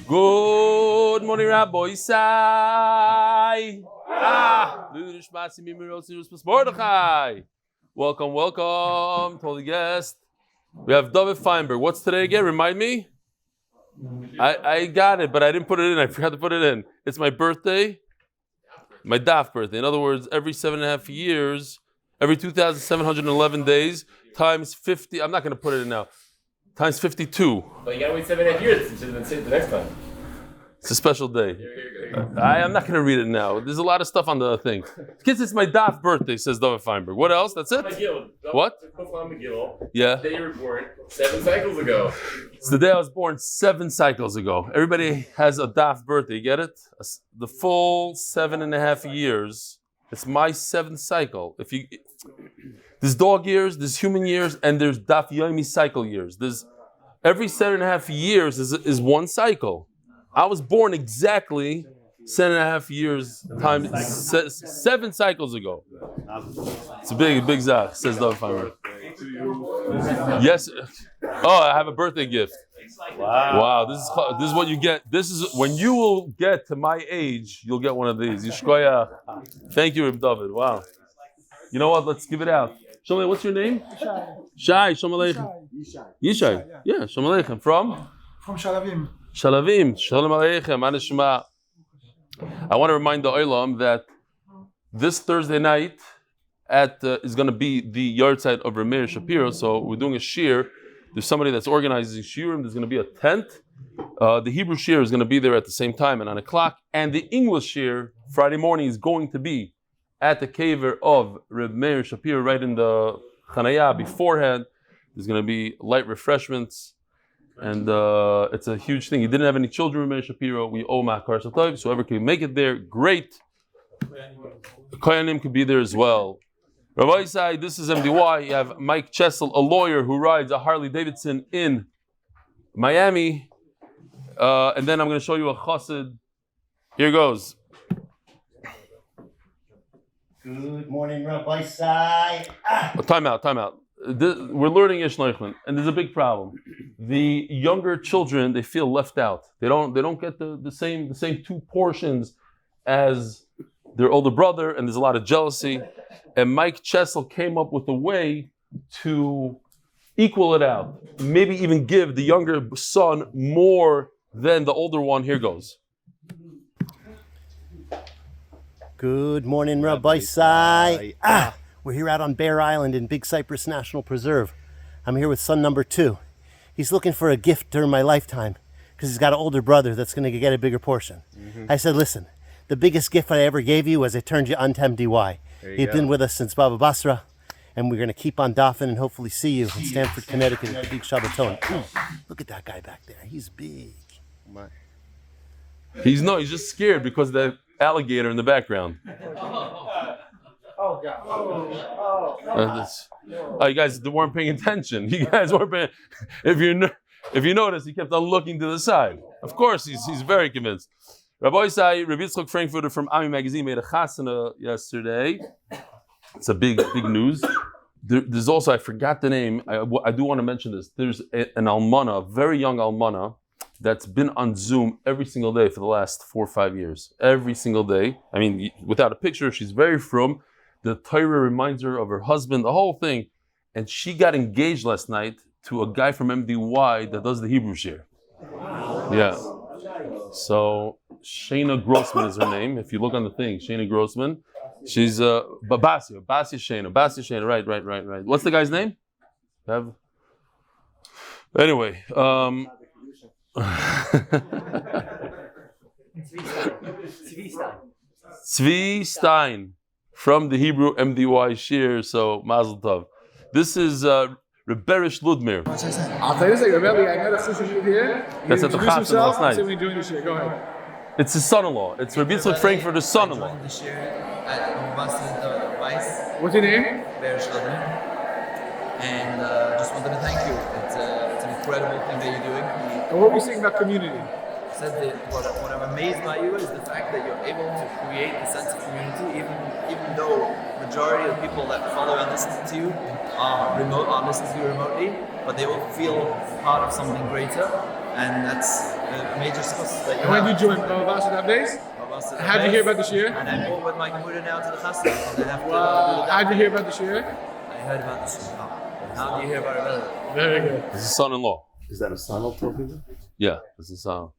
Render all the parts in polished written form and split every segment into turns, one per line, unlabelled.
Good morning, Rabbi Isai. Welcome to all the guests. We have David Feinberg. What's today again? Remind me. I got it, but I didn't put it in. I forgot to put it in. It's my birthday. My Daf birthday. In other words, every 7.5 years, every 2,711 days, times 50. I'm not going to put it in now. Times 52.
But you gotta wait 7.5 years to say it the next time.
It's a special day. I'm not going to read it now. There's a lot of stuff on the thing. Kids, it's my Daf birthday, says David Feinberg. What else? That's it? What? Yeah.
The day you were born 7 cycles ago.
It's the day I was born 7 cycles ago. Everybody has a Daf birthday. You get it? The full 7.5 years. It's my 7th cycle. There's dog years, there's human years, and there's Daf Yomi cycle years. There's every 7.5 years is one cycle. I was born exactly 7.5 years times 7 cycles ago. It's a big zach, says David Feinberg. Yes. Oh, I have a birthday gift. Wow. This is what you get. This is when you will get to my age, you'll get one of these. Chaya. Thank you, David. Wow. You know what? Let's give it out. Shalom, what's your name? Shai. Shalom Aleichem. Yishai. Yeah, Shalom Aleichem. From
Shalavim.
Shalavim. Shalom Aleichem. Anishma. I want to remind the Olam that this Thursday night is going to be the yahrzeit of Rav Meir Shapiro. So we're doing a shir. There's somebody that's organizing shiurim. There's going to be a tent. The Hebrew shir is going to be there at the same time at 9 o'clock. And the English shir, Friday morning, is going to be at the caver of Reb Meir Shapiro, right in the Chaya beforehand. There's going to be light refreshments, and it's a huge thing. He didn't have any children, Reb Meir Shapiro. We owe Ma'akar Shatov, so whoever can make it there, great. The Koyanim could be there as well. Rabbi Isai, this is MDY. You have Mike Chessel, a lawyer who rides a Harley Davidson in Miami. And then I'm going to show you a chassid. Here goes.
Good morning, Rabbi Isai.
Time out. We're learning Ish Neuchman, and there's a big problem. The younger children, they feel left out. They don't get the same 2 portions as their older brother, and there's a lot of jealousy. And Mike Chessel came up with a way to equal it out. Maybe even give the younger son more than the older one. Here goes.
Good morning, Rabbi Isai. We're here out on Bear Island in Big Cypress National Preserve. I'm here with son number 2. He's looking for a gift during my lifetime because he's got an older brother that's going to get a bigger portion. I said, listen, the biggest gift I ever gave you was I turned you on to MDY. You've been with us since Bava Basra, and we're going to keep on doffing and hopefully see you in Stamford, Connecticut at the big Shabbaton. Look at that guy back there. He's big.
He's just scared because of the alligator in the background.
Oh, God.
You guys weren't paying attention. You guys weren't paying. If you notice, he kept on looking to the side. Of course, he's very convinced. Rabbi Isai, Rebbitzen Frankfurter from Ami magazine made a chasana yesterday. It's a big news. There's also, I forgot the name. I do want to mention this. There's an almana, a very young almana, that's been on Zoom every single day for the last 4 or 5 years. Every single day. I mean, without a picture, she's very frum. The Torah reminds her of her husband, the whole thing. And she got engaged last night to a guy from MDY that does the Hebrew shir. Wow. Yeah. So, Shana Grossman is her name. If you look on the thing, Shana Grossman. She's Basia Shana. Right. What's the guy's name? Anyway, Tzvi Stein from the Hebrew MDY shir. So Mazel Tov. This is Reberish Ludmir.
I'll tell you this, Rav Eli, I met a sister here.
That's at the Chassan last night.
We're doing this shit. Go ahead.
It's his son-in-law. It's Rebbitzen Frankfurter's son-in-law.
What's your name?
Reberish Ludmir. And just wanted to thank you. It's an incredible thing that you're doing.
And what are we saying about community?
Said that what I'm amazed by you is the fact that you're able to create a sense of community, even though majority of people that follow and listen to you listen to you remotely, but they all feel part of something greater, and that's a major zechus that you
And when
have.
did you join Bava Basra Daf Days? How did you hear about the shir?
And I go with my computer now to the chassid. And I have to
How did you hear about the shir?
I heard about this. How do you hear about Rav Eli?
Very good.
This is son-in-law.
Is that a son of talking?
Yeah, this is son.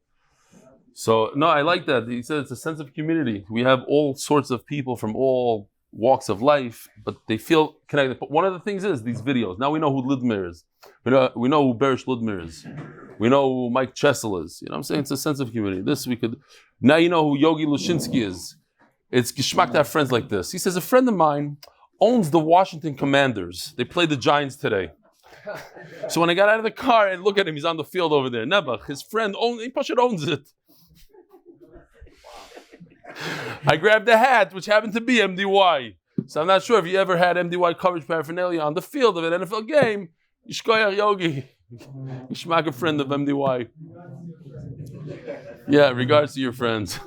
So no, I like that. He said it's a sense of community. We have all sorts of people from all walks of life, but they feel connected. But one of the things is these videos. Now we know who Ludmir is. We know who Berish Ludmir is. We know who Mike Chesel is. You know what I'm saying? It's a sense of community. This we could. Now you know who Yogi Lushinsky is. It's geschmack to have friends like this. He says a friend of mine owns the Washington Commanders. They played the Giants today. So when I got out of the car and look at him, he's on the field over there. Nebuch, his friend owns it. I grabbed the hat, which happened to be MDY. So I'm not sure if you ever had MDY coverage paraphernalia on the field of an NFL game. Yishkoyach Yogi. Yishmak a friend of MDY. Yeah, regards to your friends.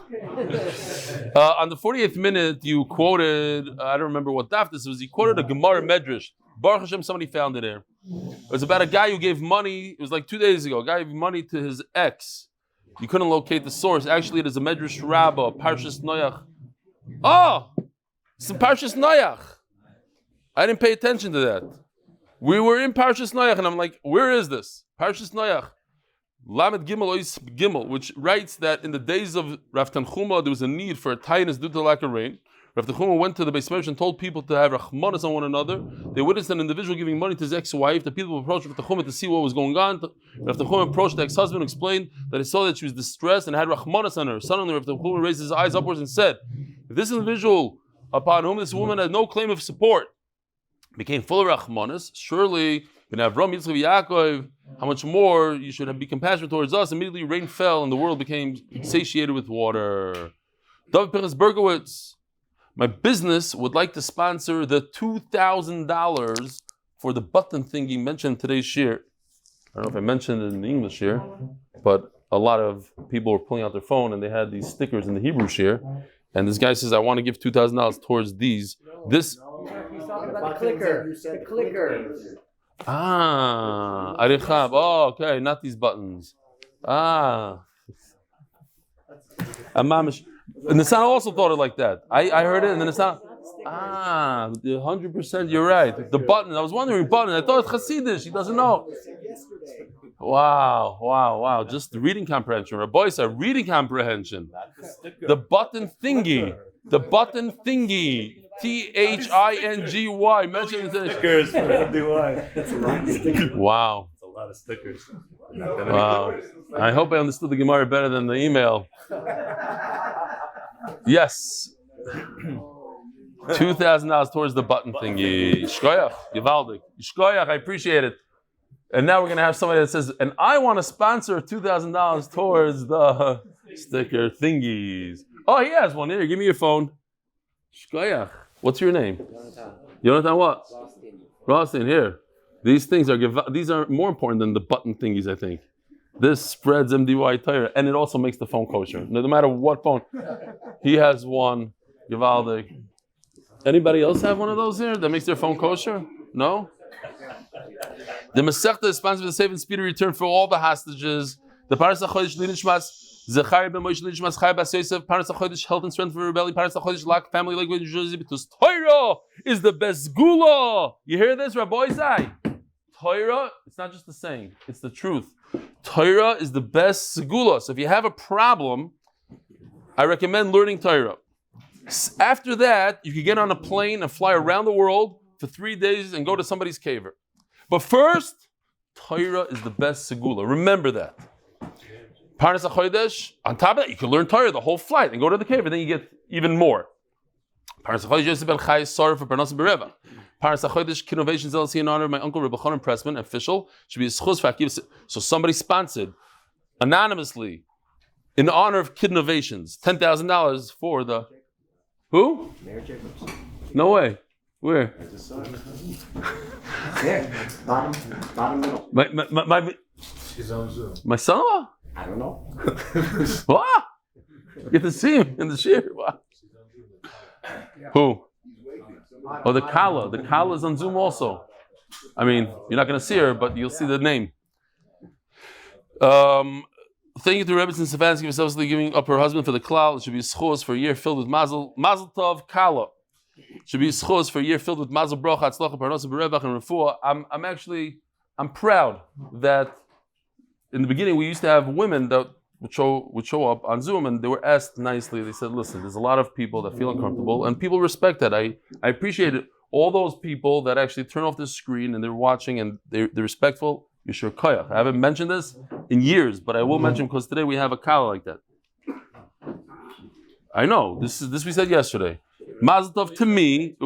On the 48th minute, you quoted, I don't remember what daf this was, you quoted a Gemara Medrash. Baruch Hashem, somebody found it there. It was about a guy who gave money, it was like 2 days ago, a guy gave money to his ex. You couldn't locate the source. Actually, it is a Medrash Rabbah, Parshas Noach. Oh! It's in Parshas Noach. I didn't pay attention to that. We were in Parshas Noach, and I'm like, where is this? Parshas Noach. Lamed Gimel Ois Gimel, which writes that in the days of Rav Tanchuma, there was a need for a tightness due to the lack of rain. Rav Tanchuma went to the Beis Medrash and told people to have rachmanas on one another. They witnessed an individual giving money to his ex-wife. The people approached Rav Tanchuma to see what was going on. Rav Tanchuma approached the ex-husband, explained that he saw that she was distressed and had rachmanas on her. Suddenly, Rav Tanchuma raised his eyes upwards and said, if this individual upon whom this woman had no claim of support became full of rachmanas, surely Avram, Yitzchak, Yaakov, how much more you should be compassionate towards us. Immediately rain fell and the world became satiated with water. David Pinchas Berkowitz, my business would like to sponsor the $2,000 for the button thingy mentioned in today's shir. I don't know if I mentioned it in the English shir, but a lot of people were pulling out their phone and they had these stickers in the Hebrew shir. And this guy says, I want to give $2,000 towards these. This.
The clicker.
Arichab. Oh, okay, not these buttons. Amamish. And the Sara also thought it like that. I heard it, and then the Sara. 100%. You're right. The button. I was wondering button. I thought it's Hasidish. He doesn't know. Wow. Just the reading comprehension. Rabbi said reading comprehension. The button thingy. THINGY. Mention
Stickers for MDY. That's a lot of stickers.
Wow.
That's a lot of stickers.
Wow. I hope I understood the Gemara better than the email. Yes. $2,000 towards the button thingy. Shkoyach, Givaldik. Shkoyach, I appreciate it. And now we're going to have somebody that says, and I want to sponsor $2,000 towards the sticker thingies. Oh, he has one here. Give me your phone. Shkoyach. What's your name? Yonatan what? Rothstein, here. These things are more important than the button thingies, I think. This spreads MDY Torah, and it also makes the phone kosher. No matter what phone. He has one. Givaldik. Anybody else have one of those here that makes their phone kosher? No? The Masechta is sponsored with a safe and speedy return for all the hostages. The Parnassa B'revach Zechrya ben Moshe Lishmas Chaya bas Yosef, Parnassa Chodesh, health and strength for Rav Eli, Parnassa Chodesh, Lakewood family, Lakewood NJ, because Torah is the best Sgula. You hear this, Rabbi Zai? Torah, it's not just the saying, it's the truth. Torah is the best Sgula. So if you have a problem, I recommend learning Torah. After that, you can get on a plane and fly around the world for 3 days and go to somebody's caver. But first, Torah is the best Segula. Remember that. Parnassa Chodesh, on top of that, you can learn Torah the whole flight and go to the cave, and then you get even more. Parnassa Chodesh, Yosef ben Chaya, Sara for Parnassa B'revach. Parnassa Chodesh, Kidnovations LLC in honor of my uncle Rebbitzen Pressman and Fishel. Should be a zechus for Akiva. So somebody sponsored anonymously in honor of Kidnovations $10,000 for the who? No way. Where?
There, bottom middle.
My son-in-law?
I don't know.
What? Get to see him in the shir. Wow. Who? Oh, the Kala. The Kala is on Zoom also. I mean, you're not going to see her, but you'll see the name. thank you to Rebbitzen Stefansky for selflessly giving up her husband for the klal. It should be a zechus for a year filled with Mazel. Mazel tov kala. It should be a zechus for a year filled with Mazel bracha, tzlacha, Parnassa B'revach and Refuah. I'm proud that in the beginning we used to have women that would show up on Zoom, and they were asked nicely. They said, listen, there's a lot of people that feel uncomfortable, and people respect that. I appreciate it. All those people that actually turn off the screen and they're watching and they're respectful, you're sure Chaya. I haven't mentioned this in years, but I will mention because today we have a kala like that. I know, this we said yesterday. Mazel tov to me,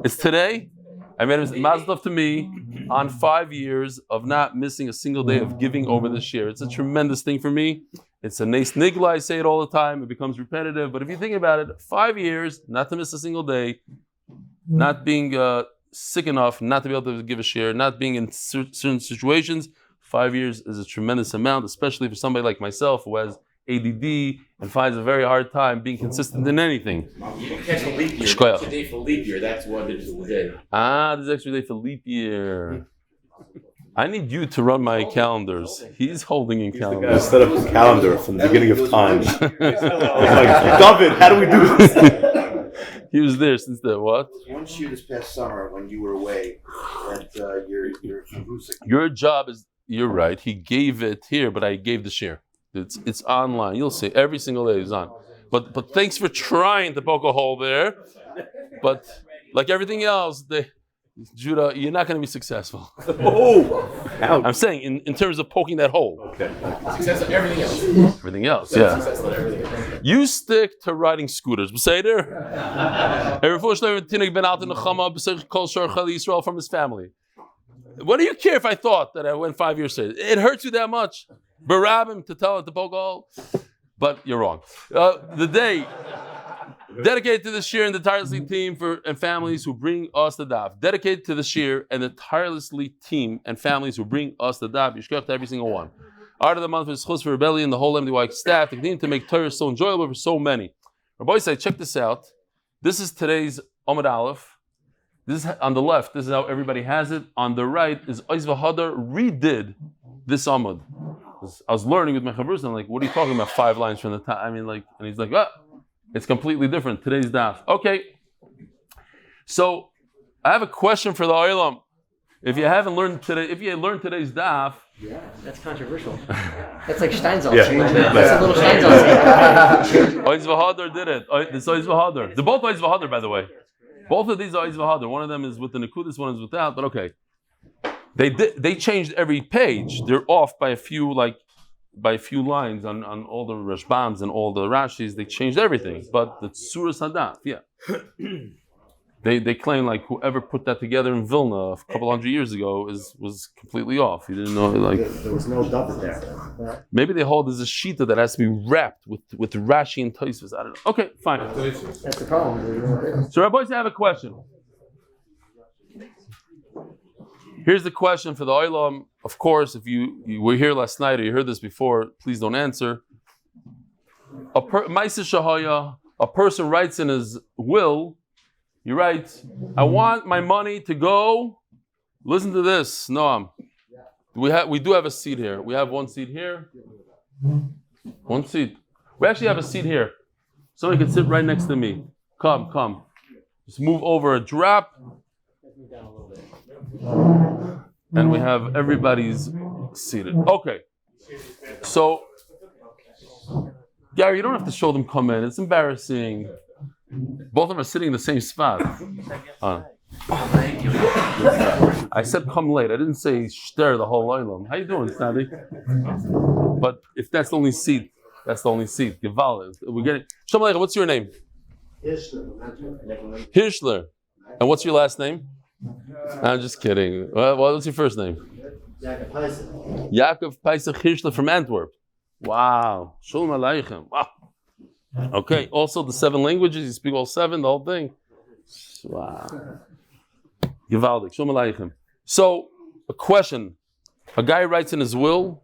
it's today. I made a Mazel tov to me on 5 years of not missing a single day of giving over this year. It's a tremendous thing for me. It's a nice nigla, I say it all the time. It becomes repetitive. But if you think about it, 5 years, not to miss a single day, not being sick enough, not to be able to give a share, not being in certain situations, 5 years is a tremendous amount, especially for somebody like myself who has ADD and finds a very hard time being consistent in anything.
You can catch a leap year. It's a day for leap year. That's what it is today.
There's extra day for leap year. I need you to run my calendars. He's holding in calendars.
Set up a calendar from the beginning of time. It's like, David, how do we do this?
He was there since the what?
One year this past summer when you were away at
your job is, you're right, he gave it here, but I gave the share. It's online. You'll see every single day is on. But thanks for trying to poke a hole there. But like everything else, Judah, you're not going to be successful. I'm saying in terms of poking that hole.
Okay. Success of everything else.
Everything else, yeah. You stick to riding scooters. Beseder. From his family. What do you care if I thought that I went 5 years straight? It hurts you that much. Barabim to tell it to poke a hole. But you're wrong. The day dedicated to the shir and the tirelessly team and families who bring us the daf. Dedicated to the shir and the tirelessly team and families who bring us the daf. Yishkach to every single one. Art of the month is chus for Rebellion and the whole MDY staff to continue to make Torah so enjoyable for so many. Rabbi say, check this out. This is today's Amud Aleph. This is on the left. This is how everybody has it. On the right is Ois V'Hadar redid this Amud. I was learning with my chavrus, and I'm like, what are you talking about 5 lines from the top? I mean, like, and he's like, it's completely different. Today's daf. Okay. So I have a question for the Olam. If you haven't learned today, if you learned today's daf.
Yeah,
that's controversial. That's like Steinsaltz.
Yeah.
That's a little Steinsaltz.
Ois V'Hadar did it. This Ois V'Hadar. They're both Ois V'Hadar, by the way. Both of these are Ois V'Hadar. One of them is with the Nekudis, one is without, but okay. They changed every page. They're off by a few lines on all the Rashbams and all the Rashis. They changed everything. But the Tzuras Hadaf, yeah. They claim like whoever put that together in Vilna a couple hundred years ago was completely off. You didn't know
there was no doubt there.
Maybe they hold there's a shita that has to be wrapped with Rashi and Tosfos. I don't know. Okay, fine.
That's the problem.
So Rabbi, I have a question. Here's the question for the Olam. Of course, if you were here last night or you heard this before, please don't answer. Maisa Shahaya, a person writes in his will, he writes, I want my money to go. Listen to this, Noam. We do have a seat here. We have one seat here. One seat. We actually have a seat here. Somebody can sit right next to me. Come. Just move over a drop. And we have everybody's seated. Okay. So, Gary, you don't have to show them come in. It's embarrassing. Both of them are sitting in the same spot. I said come late. I didn't say shter the whole oilam. How you doing, Sadi? But if that's the only seat, that's the only seat. Geval. We're getting. Shalom Aleichem. What's your name? Hirschler. And what's your last name? I'm just kidding. What's your first name? Yaakov Paisach Hirschler from Antwerp. Wow. Shalom Aleichem. Wow. Okay. Also the 7 languages. You speak all 7, the whole thing. Wow. Givaldik. Shalom Aleichem. So, a question. A guy writes in his will,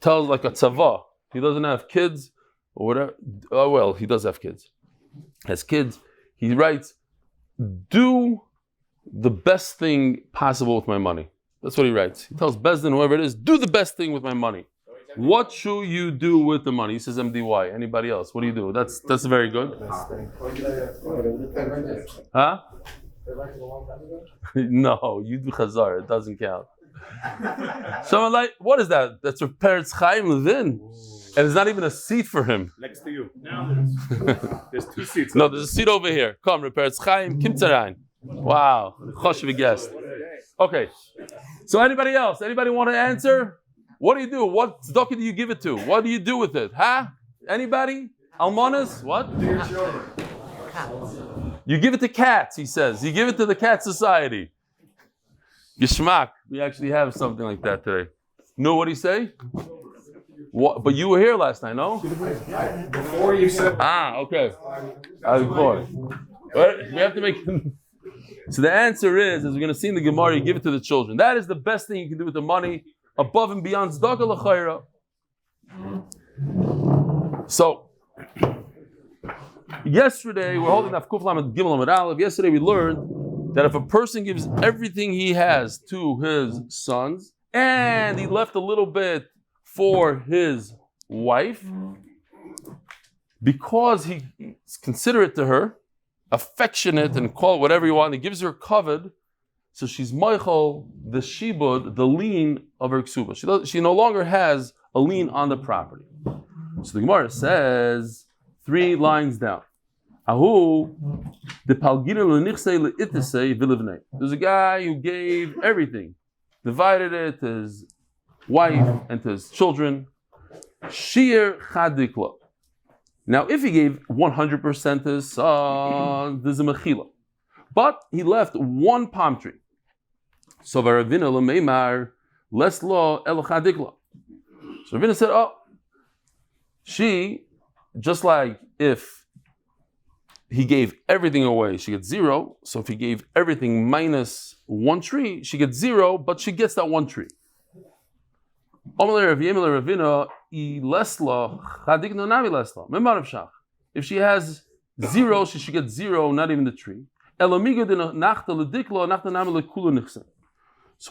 tells like a tzava. He doesn't have kids or whatever. Oh, well, he does have kids. Has kids. He writes, do the best thing possible with my money. That's what he writes. He tells Bezdin, whoever it is, do the best thing with my money. What should you do with the money? He says MDY. Anybody else? What do you do? That's very good. Huh? No, you do chazar. It doesn't count. Someone like, what is that? That's your parents Chaim Levin. And it's not even a seat for him.
Next to you. Now there's 2 seats.
No, there's a seat over here. Come, Repairs Chaim Kim Tzarain. Wow. Choshev guest. Okay. So anybody else? Anybody want to answer? What do you do? What tzedakah do you give it to? What do you do with it? Huh? Anybody? Almonas? What? You give it to cats, he says. You give it to the cat society. Geshmak. We actually have something like that today. Know what he say? What? But you were here last night, no?
Before you said.
Okay. But we have to make. So the answer is, as we're going to see in the Gemara, you give it to the children. That is the best thing you can do with the money, above and beyond tzedakah l'chayra. So yesterday we're holding Daf Kuf Lamed Gimel Amud Aleph. Yesterday we learned that if a person gives everything he has to his sons, and he left a little bit for his wife, because he's considerate to her, affectionate, and call it whatever you want, he gives her kavod, so she's meichel the shibud, the lien of her ksuba. She no longer has a lien on the property. So the Gemara says 3 lines down. There's a guy who gave everything, divided it to his wife and to his children. Shir chadikla. Now, if he gave 100% to his son, there's a mechila. But he left 1 palm tree. So Ravina l'meimar les lo el chadikla. So Ravina said, she, just like if he gave everything away, she gets 0. So if he gave everything minus 1 tree, she gets 0, but she gets that 1 tree. If she has 0, she should get 0, not even the tree. So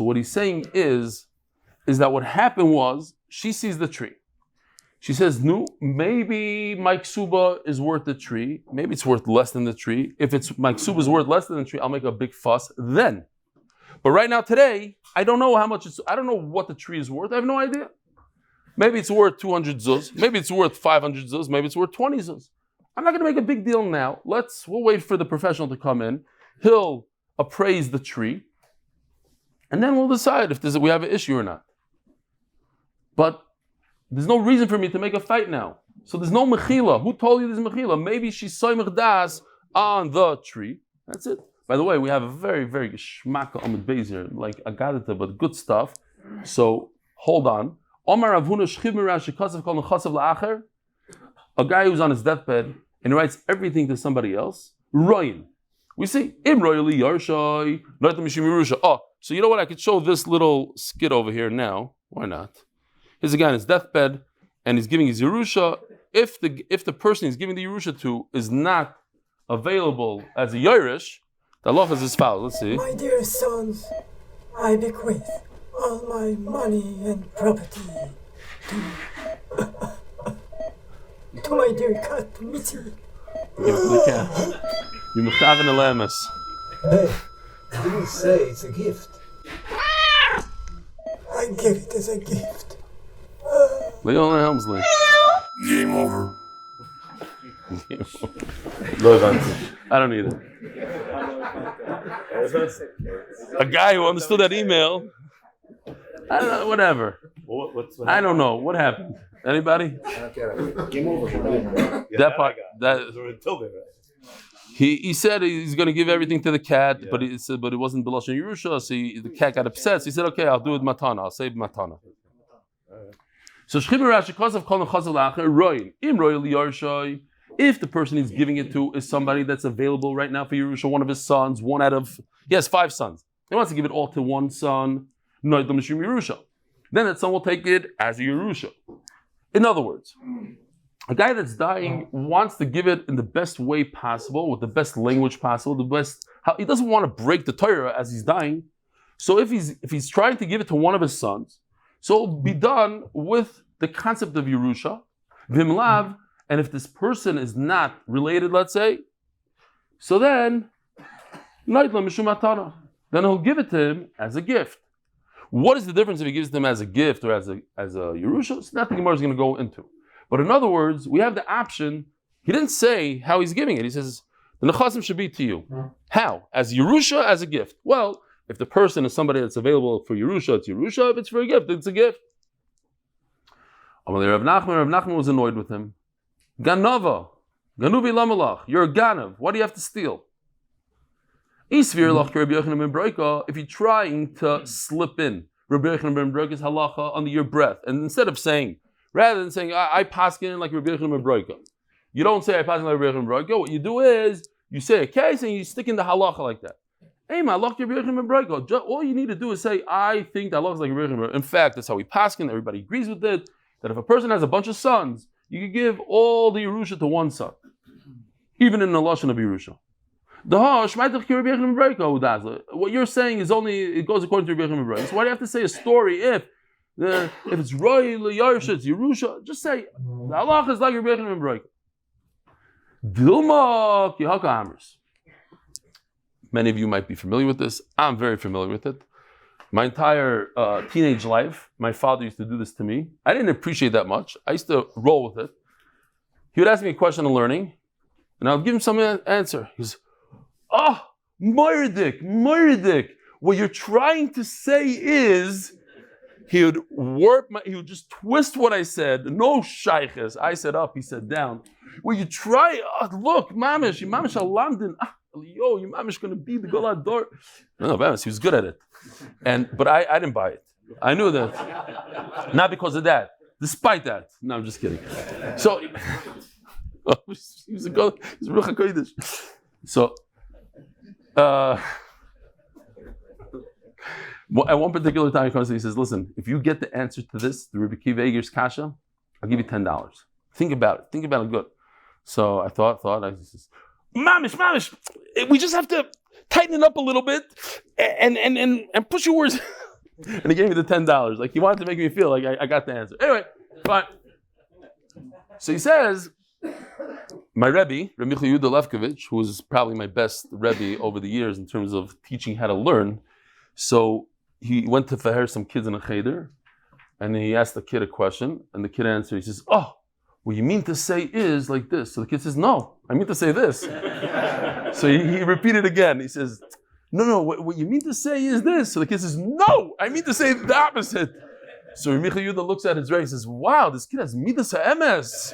what he's saying is that what happened was, she sees the tree. She says, no, maybe my ksuba is worth the tree. Maybe it's worth less than the tree. If my ksuba is worth less than the tree, I'll make a big fuss then. But right now, today, I don't know how much I don't know what the tree is worth. I have no idea. Maybe it's worth 200 zuz. Maybe it's worth 500 zuz. Maybe it's worth 20 zuz. I'm not going to make a big deal now. We'll wait for the professional to come in. He'll appraise the tree. And then we'll decide if we have an issue or not. But there's no reason for me to make a fight now. So there's no mechila. Who told you there's mechila? Maybe she's soymech das on the tree. That's it. By the way, we have a very, very geschmacka Amud Beis here, like agadita, but good stuff. So hold on. A guy who's on his deathbed and writes everything to somebody else. Royin. We see im royally yarshay. Oh, so you know what? I could show this little skit over here now. Why not? Here's a guy on his deathbed and he's giving his Yerusha. If the person he's giving the Yerusha to is not available as a Yerush, the law is as follows. Let's see.
My dear sons, I bequeath all my money and property to my dear cat, Mitzi.
You mechaven elemes.
Hey, I didn't say it's a gift. I give it as a gift.
Leon Helmsley.
Game over.
I don't need it. A guy who understood that email. I don't know, whatever. I don't know. What happened? Anybody?
Game over.
That part. He said he's going to give everything to the cat, but he said, but it wasn't B'lashon Yerusha, so the cat got upset. So he said, okay, I'll do it matana. I'll save matana. So if the person he's giving it to is somebody that's available right now for Yerusha, one of his sons, he has 5 sons. He wants to give it all to one son, then that son will take it as a Yerusha. In other words, a guy that's dying wants to give it in the best way possible, with the best language possible, he doesn't want to break the Torah as he's dying. So if he's trying to give it to one of his sons, so it'll be done with the concept of Yerusha, Vimlav, and if this person is not related, let's say, so then he'll give it to him as a gift. What is the difference if he gives it to him as a gift or as a Yerusha? It's not the Gemara is going to go into. But in other words, we have the option. He didn't say how he's giving it. He says, the Nechasim should be to you. How? As Yerusha, as a gift. Well, if the person is somebody that's available for Yerusha, it's Yerusha. If it's for a gift, it's a gift. Rav Nachman was annoyed with him. Ganova. Ganuvi lamalach. You're a ganav. What do you have to steal? If you're trying to slip in, Rabbi Yochanan ben Broika's halacha under your breath, and instead of saying, rather than saying, I paskin like Rabbi Yochanan ben Broika, you don't say I paskin like Rabbi Yochanan ben Broika. What you do is, you say a case and you stick in the halacha like that. Hey, my halacha Rabbi Yochanan ben Broika. All you need to do is say, I think the halacha is like Rabbi Yochanan ben Broika. In fact, that's how we paskin, everybody agrees with it, that if a person has a bunch of sons, you can give all the Yerusha to one son, even in the lashon of Yerusha. What you're saying is only, it goes according to Rebbitzen Stefansky. So why do you have to say a story if it's Roy Yarsha, it's Yerusha? Just say the halacha is like Rebbitzen Stefansky. Dilma Kihaka Amers. Many of you might be familiar with this. I'm very familiar with it. My entire teenage life, my father used to do this to me. I didn't appreciate that much. I used to roll with it. He would ask me a question on learning, and I'll give him some answer. He's Moiridik. What you're trying to say is, he would just twist what I said. No shaykhs. I said up, he said down. Well, you try, look, mamish alamdin. Yo, you mamish going to be the golador. No, he was good at it. But I didn't buy it. I knew that. Not because of that. Despite that. No, I'm just kidding. So, he was a god. He's a Ruach HaKodesh. So, at one particular time he comes to me, he says, listen, if you get the answer to this, the Rebbe Akiva Eiger's kasha, I'll give you $10. Think about it good. So I thought, I says, Mamish, we just have to tighten it up a little bit and push your words. And he gave me the $10. Like he wanted to make me feel like I got the answer. Anyway, fine. So he says, my Rebbe, Rabbi Yehuda Lefkovich, who was probably my best Rebbe over the years in terms of teaching how to learn, so he went to faher some kids in a cheder, and he asked the kid a question, and the kid answered. He says, what you mean to say is like this. So the kid says, no, I mean to say this. So he repeated again. He says, no, what you mean to say is this. So the kid says, no, I mean to say the opposite. So Rabbi Yehuda looks at his ray and says, wow, this kid has midas ha'emes.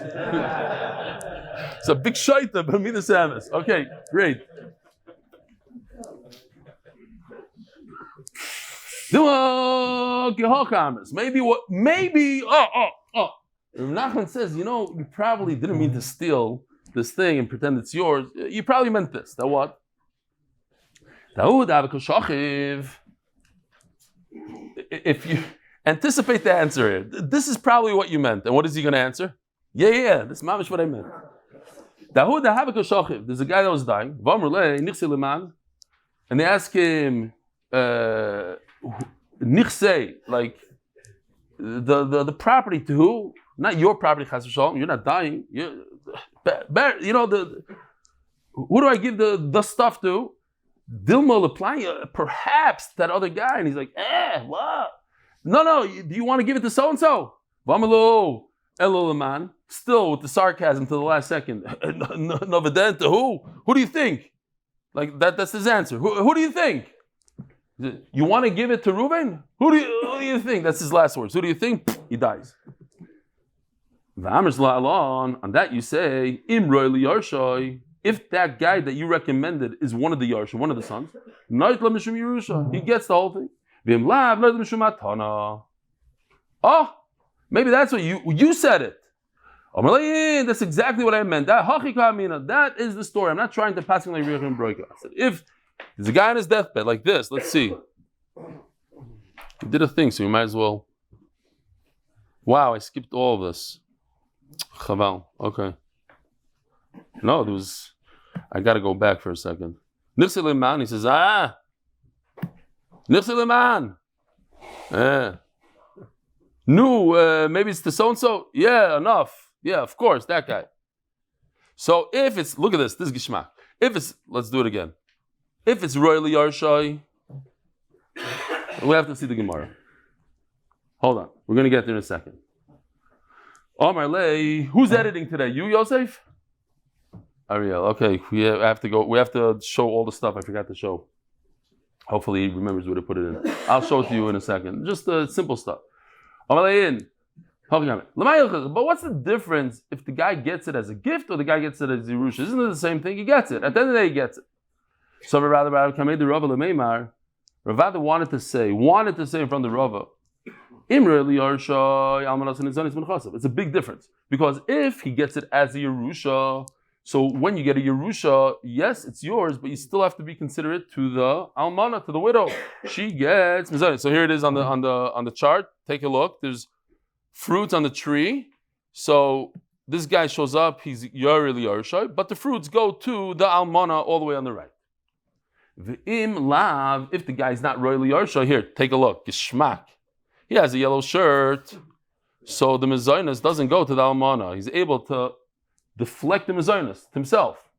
It's a big shaita, but midas ha'emes. Okay, great. Maybe, Rav Nachman says, you probably didn't mean to steal this thing and pretend it's yours. You probably meant this. That what? If you anticipate the answer here, this is probably what you meant. And what is he going to answer? Yeah, this is mamish what I meant. There's a guy that was dying. And they ask him, nichse, like the property to who? Not your property, chas v'shalom. You're not dying. Who do I give the stuff to? Dilma applying perhaps that other guy. And he's like, what? No, do you want to give it to so-and-so? Vamalo, Elolaman, still with the sarcasm to the last second. Novaden to who? Who do you think? Like that's his answer. Who do you think? You want to give it to Reuven? Who do you think? That's his last words. Who do you think? He dies. On that you say, Imroy liyarshoy. If that guy that you recommended is one of the Yarsha, one of the sons, he gets the whole thing. Maybe that's what you said it. That's exactly what I meant. That is the story. I'm not trying to pass it like Rebbitzen Stefansky. I said, if there's a guy on his deathbed like this, let's see. He did a thing, so you might as well. Wow, I skipped all of this. Chaval. Okay. No, there was. I got to go back for a second. Nifse Leman, he says, Nifse Leman. No, maybe it's the so-and-so. Yeah, enough. Yeah, of course, that guy. So if it's, look at this is Gishmak. If it's, let's do it again. If it's royally Yarshai, we have to see the Gemara. Hold on, we're going to get there in a second. Omar Lei, who's editing today? You, Yosef? Ariel, okay, we have to show all the stuff I forgot to show. Hopefully he remembers where to put it in. I'll show it to you in a second. Just the simple stuff. But what's the difference if the guy gets it as a gift or the guy gets it as Yerusha? Isn't it the same thing? He gets it. At the end of the day, he gets it. So Ravada wanted to say in front of Rava, it's a big difference. Because if he gets it as a Yerusha, so when you get a Yerusha, yes, it's yours, but you still have to be considerate to the Almana, to the widow. She gets Mazel. So here it is on the chart. Take a look. There's fruits on the tree. So this guy shows up, he's Yarili Yarshai, but the fruits go to the Almana all the way on the right. V'im lav, if the guy's not royally Yarshai, here, take a look. Gishmak. He has a yellow shirt, so the Mezainas doesn't go to the Almana. He's able to deflect the Mezainas to himself.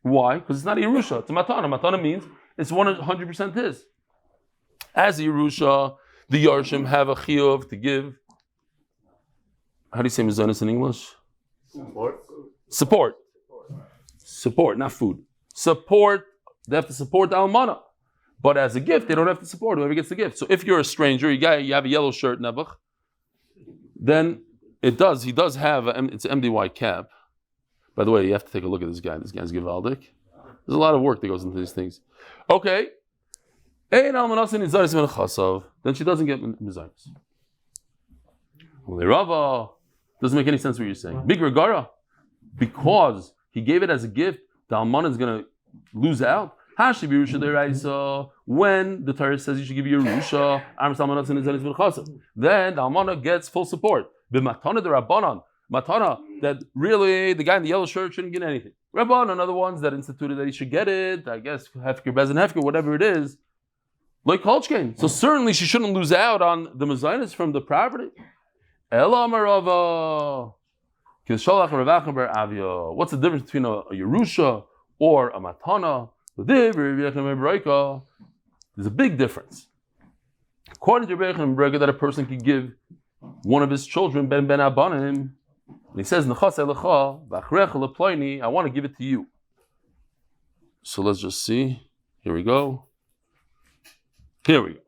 Why? Because it's not a Yerusha, it's a Matana. Matana means it's 100% his. As a Yerusha, the Yarshim have a chiyuv to give. How do you say Mezainas in English? Support, not food. Support, they have to support the Almana. But as a gift, they don't have to support whoever gets the gift. So if you're a stranger, you have a yellow shirt, Nebuch, then he does have it's an MDY cap. By the way, you have to take a look at this guy. This guy's Givaldic. There's a lot of work that goes into these things. Okay. Then she doesn't get Mizayis. Rava, doesn't make any sense what you're saying. Big Regara, because he gave it as a gift, the Almana is going to lose out. When the Torah says you should give Yerusha, then the Almana gets full support. Matana, that really the guy in the yellow shirt shouldn't get anything. Rabbanan are the ones that instituted that he should get it. I guess Hefker, Bez and Hefker, whatever it is. Like Kolchkein. So certainly she shouldn't lose out on the Mezainis from the property. What's the difference between a Yerusha or a Matana? There's a big difference. According to Rebbitzen Stefansky, that a person can give one of his children ben abanim, and he says, I want to give it to you. So let's just see. Here we go. The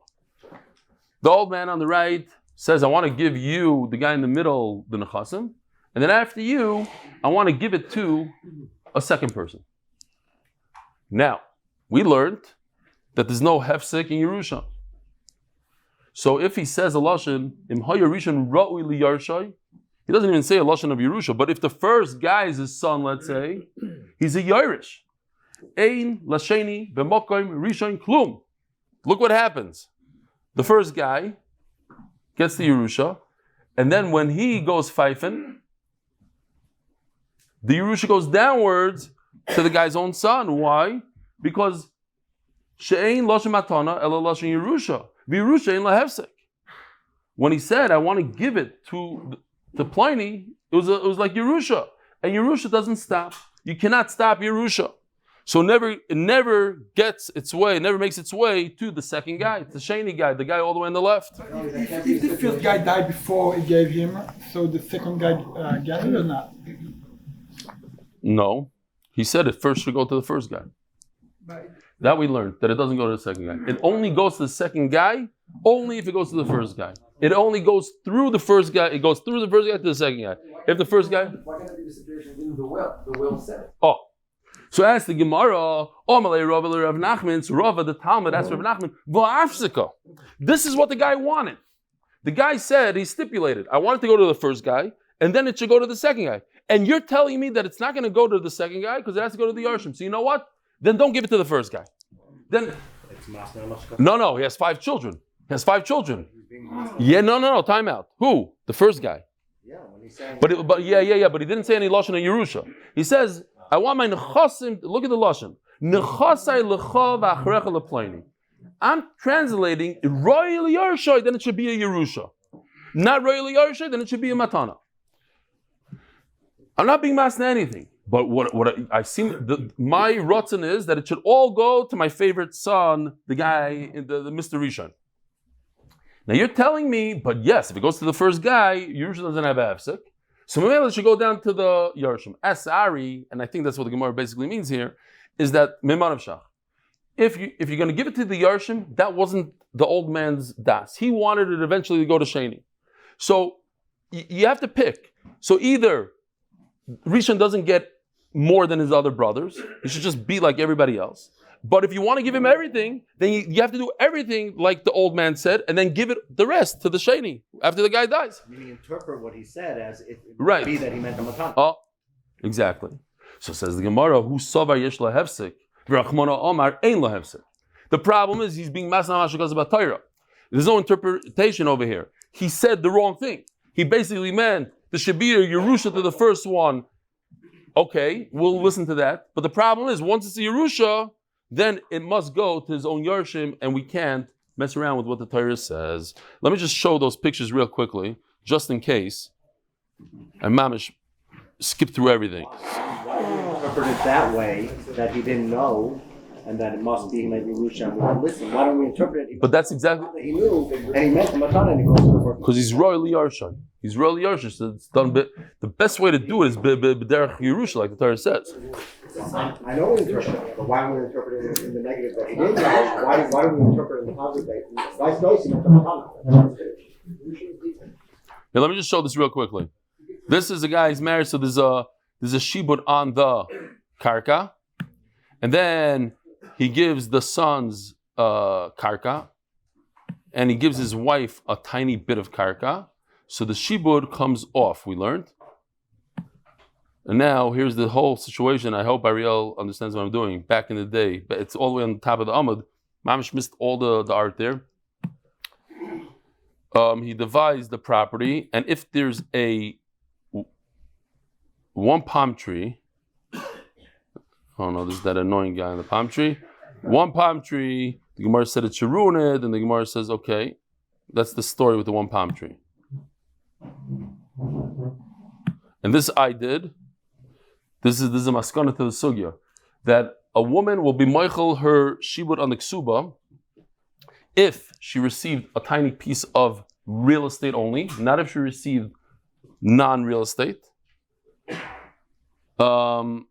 old man on the right says, I want to give you, the guy in the middle, the nechasim, and then after you, I want to give it to a second person. Now, we learned that there's no hefsek in Yerusha. So if he says a lashon, im ha'Yerushan ra'ui li yarshai, he doesn't even say a lashon of Yerusha. But if the first guy is his son, let's say, he's a Yerush. Ein lasheni b'mokim rishon klum. Look what happens. The first guy gets the Yerusha, and then when he goes pfeifen, the Yerusha goes downwards to the guy's own son. Why? Because she'ein lashon matana ela lashon Yerusha. V'Yerusha ein lahefsek. When he said, I want to give it to Pliny, it was like Yerusha. And Yerusha doesn't stop. You cannot stop Yerusha. So it never gets its way, it never makes its way to the second guy, the sheni guy, the guy all the way on the left.
If the first guy died before he gave him, so the second guy got it or not?
No. He said it first should go to the first guy. That we learned, that it doesn't go to the second guy. It only goes to the second guy, only if it goes to the first guy. It only goes through the first guy, it goes through the first guy to the second guy. If the first guy...
Why can't it be the situation in the will? The will said it.
Oh. So as the Gemara, Omalei Rav Eli Rav Nachman, so Rava the Talmud asked Rav Nachman, V'afsika. This is what the guy wanted. The guy said, he stipulated, I want it to go to the first guy, and then it should go to the second guy. And you're telling me that it's not going to go to the second guy because it has to go to the Yarshim. So you know what? Then don't give it to the first guy. Then no, he has 5 children. Yeah, no, time out. Who? The first guy.
Yeah, when he's saying.
But he didn't say any lashon of Yerusha. He says, I want my nechasim. Look at the lashon. Nechasai lecha v'achrecha leplaini. I'm translating royal Yerusha. Then it should be a Yerusha. not royally Yarsha, then it should be a matana. I'm not being masked to anything, but what I see, my rotzen is that it should all go to my favorite son, the guy, the Mr. Rishon. Now you're telling me, but yes, if it goes to the first guy, usually doesn't have a hefsek. So maybe it should go down to the Yarshim. Asari, and I think that's what the Gemara basically means here, is that Mimanav Shach. If you're going to give it to the Yarshim, that wasn't the old man's das. He wanted it eventually to go to Sheni. So you have to pick. So either Rishon doesn't get more than his other brothers. He should just be like everybody else. But if you want to give him everything, then you have to do everything like the old man said, and then give it the rest to the Sheni after the guy dies.
Meaning interpret what he said as if it
right.
be that he meant the matana.
Oh, exactly. So says the Gemara, who savar yesh lahefsek, v'rachmana omar ein lahefsek. The problem is he's being masnamash because about Torah. There's no interpretation over here. He said the wrong thing. He basically meant the Shabir Yerusha to the first one. Okay, we'll listen to that. But the problem is, once it's a Yerusha, then it must go to his own Yarshim, and we can't mess around with what the Torah says. Let me just show those pictures real quickly, just in case. And Mamish skipped through everything.
Interpret it that way, that he didn't know, and that it must be maybe Yerusha. We don't listen. Why don't we interpret it?
But that's exactly...
He knew, and he meant the matana, and he goes to the first.
Because he's royally Yarshan. He's royally Yarshan, so it's done. The best way to do it is b'derech Yerusha, like the Torah says.
I know we interpret it, but why don't we interpret it in the negative that he didn't know? Why don't we interpret it in the positive that vice versa, he meant the matana?
Now, let me just show this real quickly. This is a guy who's married, so there's a shibud on the karka, and then he gives the sons karka, and he gives his wife a tiny bit of karka. So the shibud comes off, we learned. And now here's the whole situation. I hope Ariel understands what I'm doing. Back in the day, but it's all the way on the top of the Amud. Mamish missed all the art there. He divides the property, and if there's one palm tree, oh no, there's that annoying guy in the palm tree. One palm tree, the Gemara said it should ruin it, and the Gemara says, okay, that's the story with the one palm tree. And this I did. This is a maskana to the sugya, that a woman will be moichel her shibud on the ksuba if she received a tiny piece of real estate only, not if she received non-real estate. That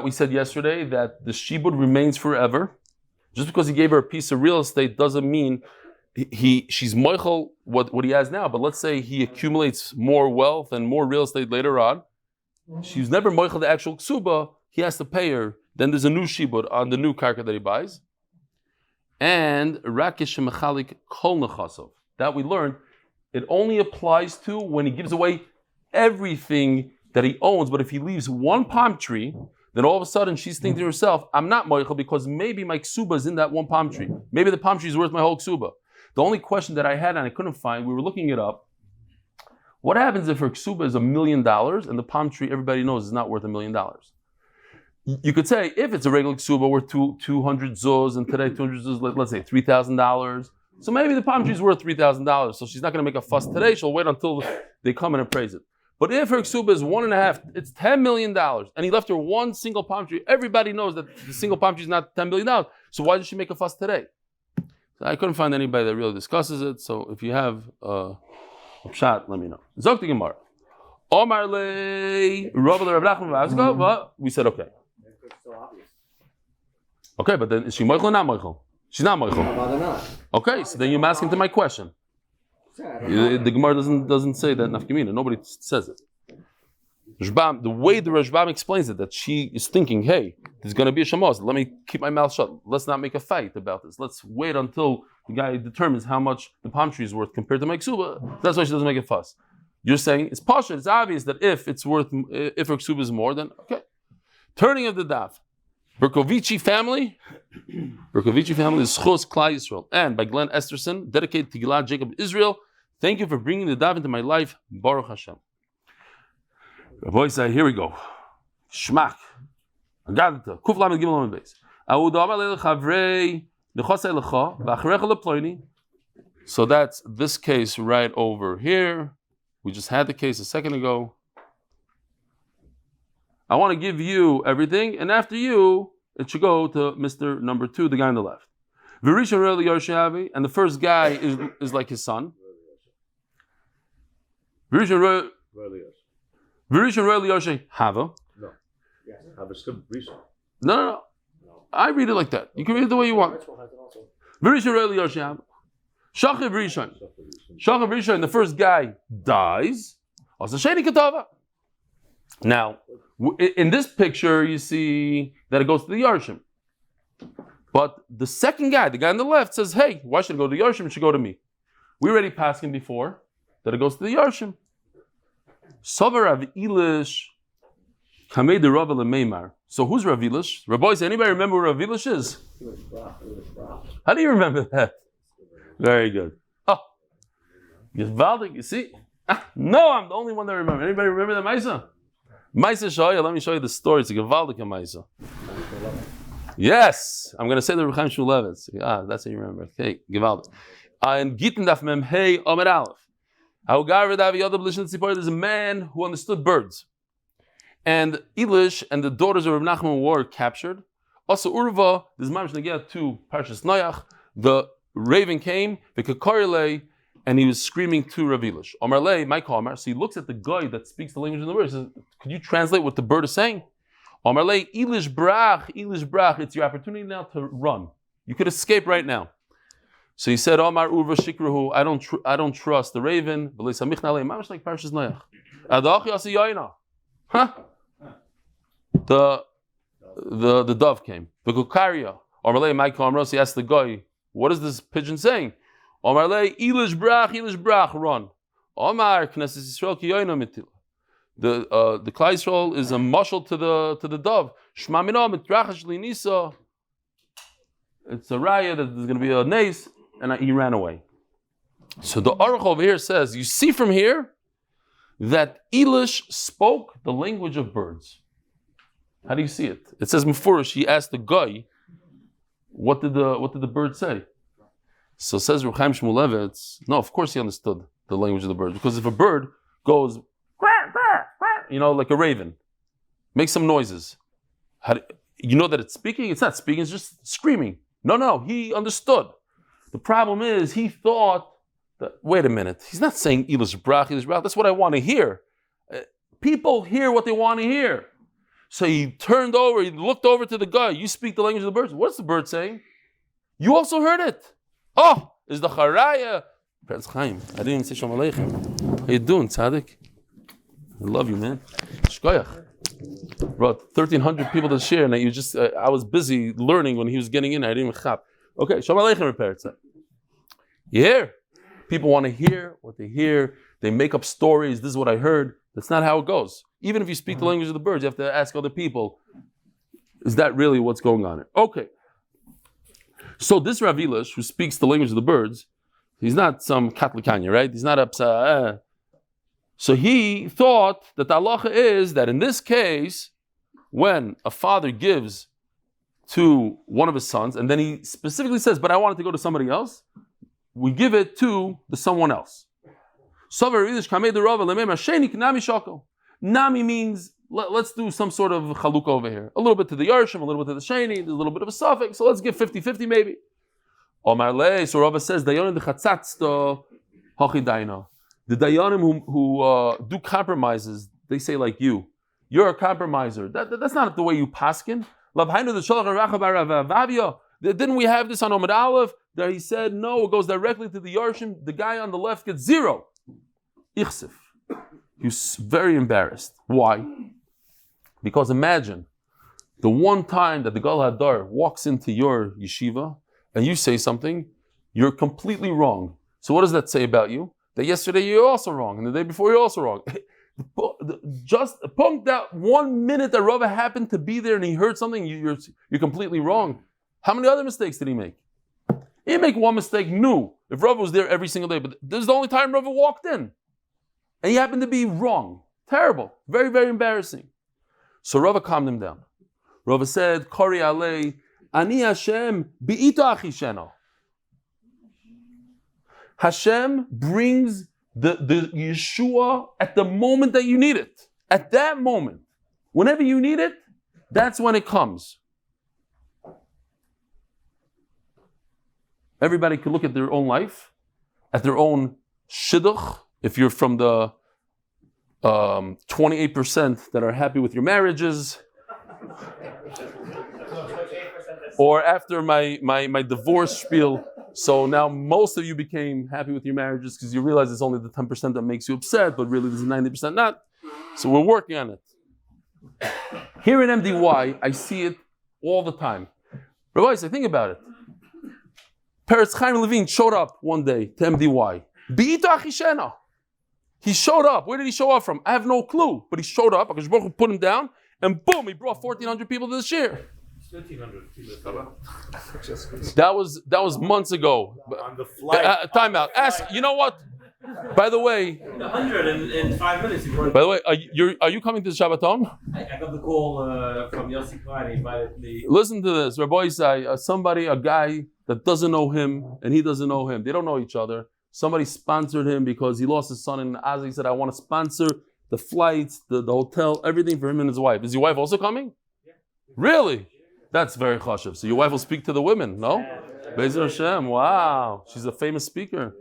we said yesterday, that the shibud remains forever. Just because he gave her a piece of real estate doesn't mean she's moichel what he has now. But let's say he accumulates more wealth and more real estate later on. She's never moichel the actual ksuba. He has to pay her. Then there's a new shibud on the new karka that he buys. And rakish mechalik kol nechasov. That we learned, it only applies to when he gives away everything that he owns. But if he leaves one palm tree, then all of a sudden she's thinking to herself, I'm not moichel because maybe my ksuba is in that one palm tree. Maybe the palm tree is worth my whole ksuba. The only question that I had and I couldn't find, we were looking it up. What happens if her ksuba is $1 million and the palm tree everybody knows is not worth $1 million? You could say, if it's a regular ksuba worth 200 zuz, and today 200 zuz, let's say $3,000. So maybe the palm tree is worth $3,000. So she's not going to make a fuss today. She'll wait until they come in and praise it. But if her ksuba is 1.5, it's $10 million, and he left her one single palm tree, everybody knows that the single palm tree is not $10 million. So why does she make a fuss today? So I couldn't find anybody that really discusses it. So if you have a pshat, let me know. Zok the Gemara. Omar le Rav Eli. We said okay. Okay, but then is she moichel or not moichel? She's not moichel. Okay, so then you're asking to my question. The Gemara doesn't say that nafkamina. Nobody says it. Rashbam, the way the Rashbam explains it, that she is thinking, hey, there's going to be a shamos. Let me keep my mouth shut. Let's not make a fight about this. Let's wait until the guy determines how much the palm tree is worth compared to my ksuba. That's why she doesn't make a fuss. You're saying it's pasha. It's obvious that if her ksuba is more, then okay. Turning of the daf. Berkovici family is zechus klal Yisrael, and by Glenn Esterson, dedicated to Gilad Jacob Israel. Thank you for bringing the daf into my life. Baruch Hashem. Rabbi say, here we go. Shmak. Agadata. Kuf lamed gimel lamed beis. Awud amal el chavrei nechosei lecha v'achrecha leploini. So that's this case right over here. We just had the case a second ago. I want to give you everything, and after you, it should go to Mr. number 2, the guy on the left. Virishan Reli Yarshavi, and the first guy is like his son. Virishan Reli Yarshavi Hava.
No. Have a skip reason.
No. I read it like that. You can read it the way you want. Virishan Reli Yarshavi. Shachav Rishon. Shachav Rishon, the first guy dies. Also Sheni Ketava. Now, in this picture, you see that it goes to the Yarshim. But the second guy, the guy on the left, says, hey, why should it go to the Yarshim? It should go to me. We already passed him before that it goes to the Yarshim. Sover Rav Elish Kamei de Rav Meimar. So who's Rav Elish? Rabbi, anybody remember who Rav Elish is? How do you remember that? Very good. Oh, you see? No, I'm the only one that remember. Anybody remember that Maisa? Maisa Chaya, let me show you the story. It's a Gevaldik Maisa. Yes, I'm going to say the Ruchaim Shulevitz. That's how you remember. Okay, Gevaldik. And Gittin Daf Mem Hey Amud Aleph. There's a man who understood birds. And Elish and the daughters of Rav Nachman were captured. Also Urva, this Mamish Nagia to Parshas Noach, the raven came, and he was screaming to Rav Elish. Omar Lei, my Omar. So he looks at the guy that speaks the language of the bird. He says, could you translate what the bird is saying? Omar Lei, Elish brach, it's your opportunity now to run. You could escape right now. So he said, Omar Urva Shikrahu, I don't trust the raven. Mamish like Parshas Noach. Adachi Asiyayna. The dove came. The Kukaria. Omar Lei, my Omar. So he asked the guy, what is this pigeon saying? Omar Lei, Elish brach, run. Omar Knesset Yisrael ki yoyna mitil. The klal Yisrael is a mashal to the dove. Shma mina mitrachash linisa. It's a raya that there's going to be a nace, and he ran away. So the Aruch over here says, you see from here that Elish spoke the language of birds. How do you see it? It says Mufurish, he asked the guy, what did the bird say? So says Ruchaim Shmulevitz, no, of course he understood the language of the bird. Because if a bird goes, like a raven, makes some noises, you know that it's speaking? It's not speaking, it's just screaming. No, he understood. The problem is, he thought that, wait a minute, he's not saying Elish brach, that's what I want to hear. People hear what they want to hear. So he turned over, he looked over to the guy, you speak the language of the birds. What's the bird saying? You also heard it. Oh, is the Chaya. Prince Chaim, I didn't even say Shalom Aleichem. How you doing, Tzaddik? I love you, man. Shkoyach. Brought 1,300 people to share, and I was busy learning when he was getting in. I didn't even chap. Okay, Shalom Aleichem, repair. You hear? People want to hear what they hear. They make up stories. This is what I heard. That's not how it goes. Even if you speak the language of the birds, you have to ask other people, is that really what's going on here? Okay. So this Rav Elish, who speaks the language of the birds, he's not some Katlikanya, right? He's not upset. So he thought that the halacha is that in this case, when a father gives to one of his sons, and then he specifically says, but I want it to go to somebody else, we give it to the someone else. Nami means, let's do some sort of chaluk over here. A little bit to the Yarshim, a little bit to the Sheni, a little bit of a suffix, so let's give 50-50 maybe. Omar Le, so Rava says, Dayanim dechatzatsto hachidaina. The Dayanim who do compromises, they say like you're a compromiser. That's not the way you paskin. Didn't we have this on Amud Aleph? That he said, no, it goes directly to the Yarshim. The guy on the left gets 0. Ichsif. He was very embarrassed. Why? Because imagine the one time that the Gal Hadar walks into your yeshiva and you say something, you're completely wrong. So what does that say about you? That yesterday you're also wrong, and the day before you're also wrong. Just point that 1 minute that Rava happened to be there and he heard something, you're completely wrong. How many other mistakes did he make? He didn't make one mistake new. If Rava was there every single day, but this is the only time Rava walked in. And he happened to be wrong. Terrible. Very, very embarrassing. So Rava calmed him down. Rava said, Kori alei, ani Hashem bi'ito achisheno. Hashem brings the Yeshua at the moment that you need it. At that moment. Whenever you need it, that's when it comes. Everybody could look at their own life, at their own shidduch. If you're from the 28% that are happy with your marriages, or after my divorce spiel, so now most of you became happy with your marriages because you realize it's only the 10% that makes you upset, but really there's 90% not. So we're working on it. Here in MDY, I see it all the time. Rabbi, think about it. Peretz Chaim Levine showed up one day to MDY. Bi'ita achishena. He showed up. Where did he show up from? I have no clue. But he showed up. Akash Baruch Hu put him down, and boom, he brought 1,400 people to the shir. 1,300 people. That was months ago.
On the flight.
Time out. Ask. You know what? By the way,
100 in 5 minutes.
By the way, are you coming to the Shabbaton?
I got the call from Yosef. He invited me.
Listen to this, Rabbi Isai. A guy that doesn't know him and he doesn't know him. They don't know each other. Somebody sponsored him because he lost his son in Gaza. He said, "I want to sponsor the flights, the hotel, everything for him and his wife." Is your wife also coming? Yeah. Really? That's very chashuv. So your wife will speak to the women, no? Be'ezer Hashem. Wow, she's a famous speaker.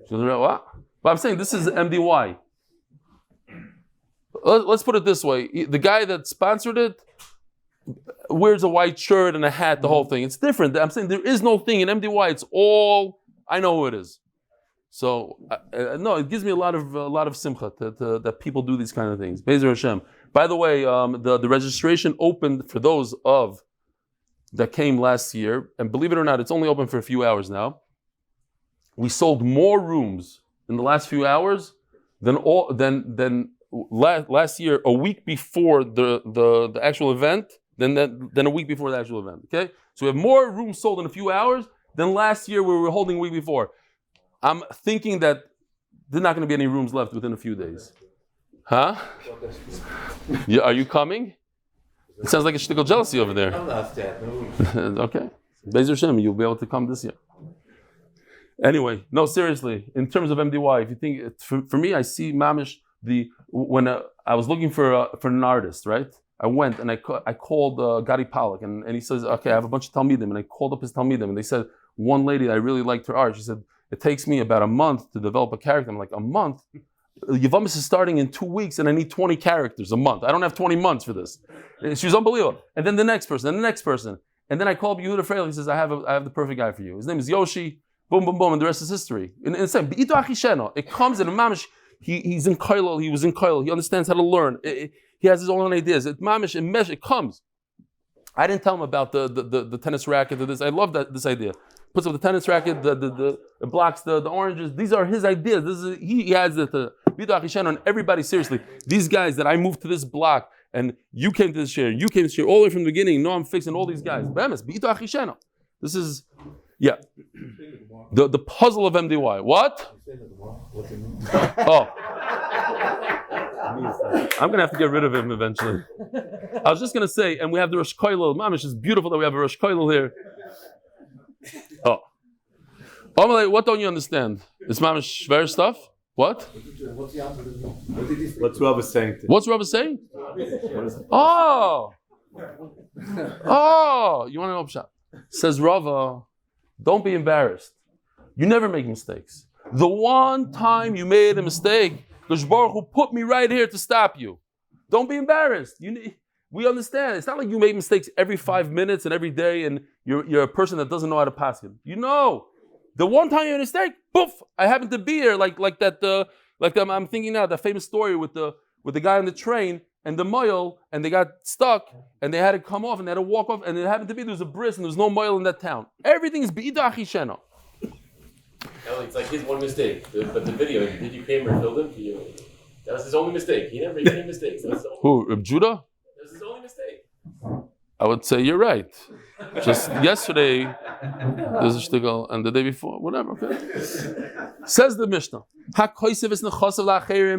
Wow. But I'm saying this is MDY. Let's put it this way. The guy that sponsored it wears a white shirt and a hat, the whole thing. It's different. I'm saying there is no thing in MDY. It's all, I know who it is. So, no, it gives me a lot of simcha that people do these kind of things. Be'ezer Hashem. By the way, the registration opened for those that came last year. And believe it or not, it's only open for a few hours now. We sold more rooms in the last few hours than last year, a week before the actual event, than a week before the actual event. Okay, so we have more rooms sold in a few hours than last year where we were holding a week before. I'm thinking that there's not going to be any rooms left within a few days. Huh? Yeah, are you coming? It sounds like a shtickle jealousy over there. Okay, Be'ezer Hashem, you'll be able to come this year. Anyway, no, seriously. In terms of MDY, if you think for me, I see mamish when I was looking for an artist, right? I went and I called Gary Pollack, and he says, "Okay, I have a bunch of talmidim," and I called up his talmidim, and they said one lady I really liked her art. She said it takes me about a month to develop a character. I'm like, a month? Yavamis is starting in 2 weeks, and I need 20 characters a month. I don't have 20 months for this. She was unbelievable. And then the next person, and the next person, and then I called Yehuda. He says, I have the perfect guy for you. His name is Yoshi. Boom, boom, boom, and the rest is history. In the same, it comes in a mamish. He's in Koilel. He was in Koilel. He understands how to learn. He has his own ideas. It mamish, it comes. I didn't tell him about the tennis racket. This I love this idea. Puts up the tennis racket. It blocks the oranges. These are his ideas. He has the and everybody seriously. These guys that I moved to this block and you came to this chair. You came to this chair all the way from the beginning. No, I'm fixing all these guys. This is. Yeah, the puzzle of MDY. What? Oh, I'm gonna have to get rid of him eventually. I was just gonna say, and we have the Rosh Koilel. Mamish, it's beautiful that we have a Rosh Koilel here. Oh, what don't you understand? It's Mamish Shver stuff. What?
What's Rav saying?
What's Rav saying? Oh, you want to know Pshat? Says Rava. Don't be embarrassed. You never make mistakes. The one time you made a mistake, Kadosh Baruch Hu put me right here to stop you. Don't be embarrassed. We understand. It's not like you make mistakes every 5 minutes and every day, and you're a person that doesn't know how to pass it. You know, the one time you made a mistake, poof! I happen to be here, like that. I'm thinking now that famous story with the guy on the train and the moil, and they got stuck, and they had to come off, and they had to walk off, and it happened to be there was a bris, and there was no moil in that town. Everything is be'ida achishena.
It's like his one mistake, but the video, did you came or filmed him? That was his only mistake. He never made mistakes.
Who, Reb Judah?
That was his only mistake.
I would say you're right. Just yesterday, there's a shtickle, and the day before, whatever. Okay. Says the Mishnah,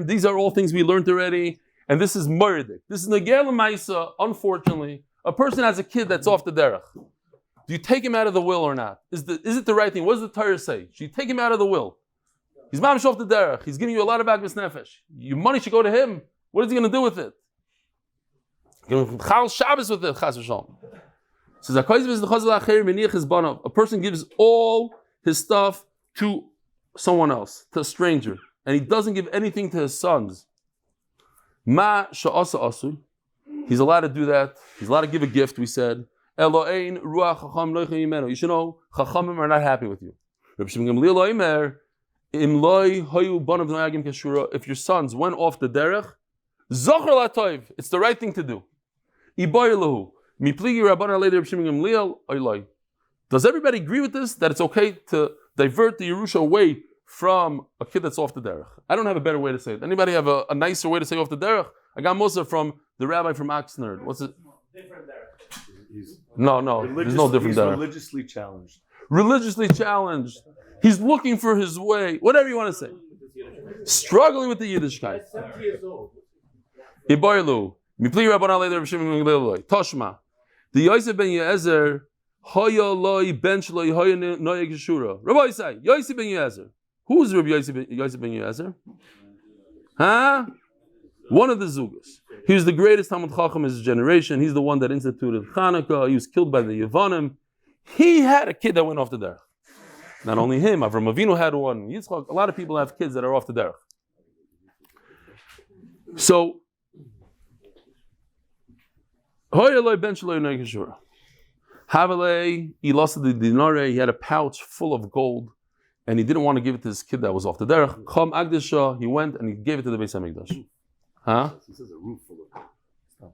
these are all things we learned already. And this is murdik. This is Negel Maisa, unfortunately. A person has a kid that's off the derech. Do you take him out of the will or not? Is it the right thing? What does the Torah say? Should you take him out of the will? He's mamish off the derech. He's giving you a lot of agmas nefesh. Your money should go to him. What is he going to do with it? Chal Shabbos with it. Chas v'shalom. Says a person gives all his stuff to someone else, to a stranger, and he doesn't give anything to his sons. Ma sha'asa asu. He's allowed to do that. He's allowed to give a gift. We said. Elo'ein ruach chacham lo yimenu. You should know, chachamim are not happy with you. If your sons went off the derech, it's the right thing to do. Does everybody agree with this? That it's okay to divert the Yerusha away from a kid that's off the derech? I don't have a better way to say it. Anybody have a nicer way to say off the derech? I got Musa from the rabbi from Oxnard. What's it?
Different derech.
No, there's no different derech.
Religiously challenged.
Religiously challenged. He's looking for his way. Whatever you want to say. Struggling with the Yiddishkeit.
70 years old.
Toshma. The Yosef ben Yezer, Hoya loy ben shloi hoya noyeg yeshura. Rabbi say, Yosef ben Yezer. Who is Rabbi Yosef ben Yezer? Huh? One of the Zugas. He was the greatest Talmud Chacham of his generation. He's the one that instituted Chanukah. He was killed by the Yevonim. He had a kid that went off the derech. Not only him, Avram Avinu had one. Yitzchak, a lot of people have kids that are off the derech. So, Havale, he lost the dinare, he had a pouch full of gold, and he didn't want to give it to his kid that was off the derech. Chom Agdisha, he went and he gave it to the Beis HaMikdash. Huh?
He says a roof full of stuff.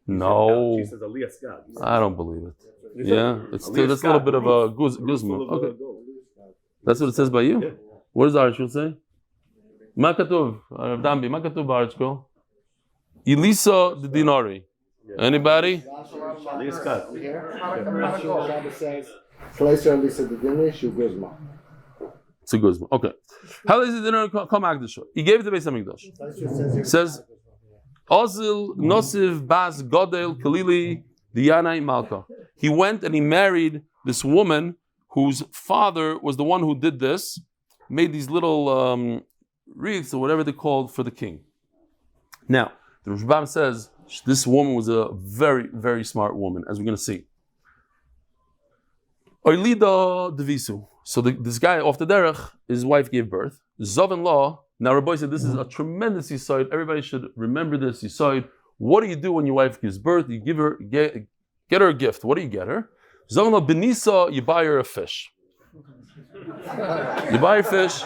No.
She says Aliyah Scott.
I don't believe it. Yeah, that's a little bit of a guzma. Okay. That's what it says by you? Yeah. What does the article say? Makatuv, Dambi, Makatuv article. Elisa the Dinari. Anybody?
Aliyah Scott.
It's a guzma. Okay. How is it dinner come Agdisha? He gave it to Beis HaMikdash. It says, Ozil Nosiv Bas Godel Kalili Diyanai Malka. He went and he married this woman whose father was the one who did this, made these little wreaths or whatever they're called for the king. Now, the Rambam says this woman was a very, very smart woman, as we're going to see. Oilida Devisu. So this guy off the derech, his wife gave birth. Zav-in-law. Now Rabbi said this is a tremendous yisoid. Everybody should remember this yisoid. What do you do when your wife gives birth? You give her, get her a gift. What do you get her? Zav-in-law benisa, you buy her a fish. You buy her fish.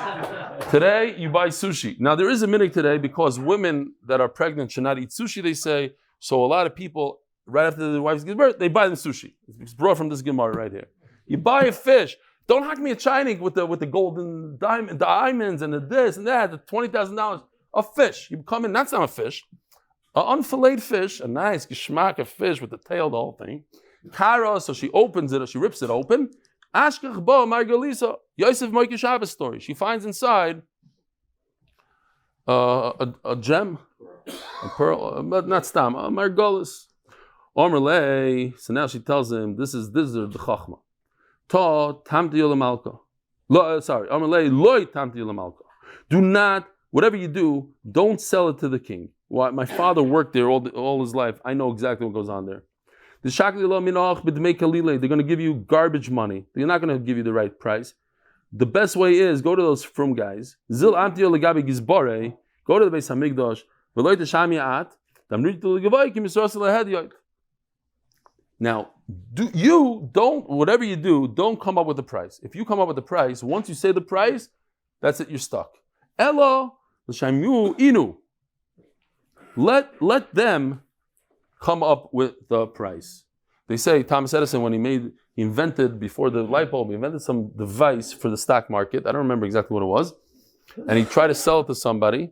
Today, you buy sushi. Now there is a minhag today because women that are pregnant should not eat sushi, they say. So a lot of people, right after the wife gives birth, they buy them sushi. It's brought from this Gemara right here. You buy a fish. Don't hack me a chinik with the golden diamonds and the this and that, the $20,000. A fish. You come in, that's not a fish. An unfilleted fish, a nice geschmack of fish with the tail, the whole thing. Kara, so she opens it, or she rips it open. Ashkach bo Margalisa, Yosef Moike Shabbos story. She finds inside a gem, a pearl, but not stam, a Margolis. Omerlei, so now she tells him, this is the Chachma. Ta tamti malamalka. Amalei loy tamti malamalka. Do not, whatever you do, don't sell it to the king. Why? My father worked there all his life. I know exactly what goes on there. They're going to give you garbage money. They're not going to give you the right price. The best way is go to those frum guys. Zil amti legabi gizbore. Go to the Beis Hamikdash. Veloy teshamiat. Damrit legavay kim yisrael lahediyot. Now, whatever you do, don't come up with the price. If you come up with the price, once you say the price, that's it, you're stuck. Elo, inu. Let them come up with the price. They say Thomas Edison, when he invented before the light bulb, he invented some device for the stock market. I don't remember exactly what it was. And he tried to sell it to somebody.